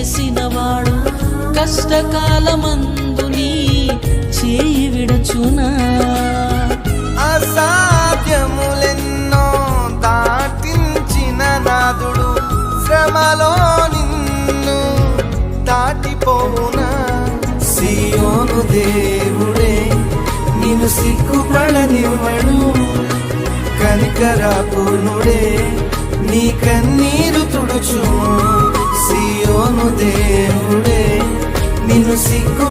చేసినవాడు కష్టకాలమందు నీ చేయి విడచునా? అసాధ్యములెన్నో దాటించిన నాదుడు శ్రమలో నిన్ను దాటిపోవునా? సియోను దేవుడే నిన్ను సిగ్గుపడనివ్వడు, కనికరాపూర్ణుడే నీ కన్నీరు తుడుచు. సియోను దేవుడే నిన్ను సిగ్గు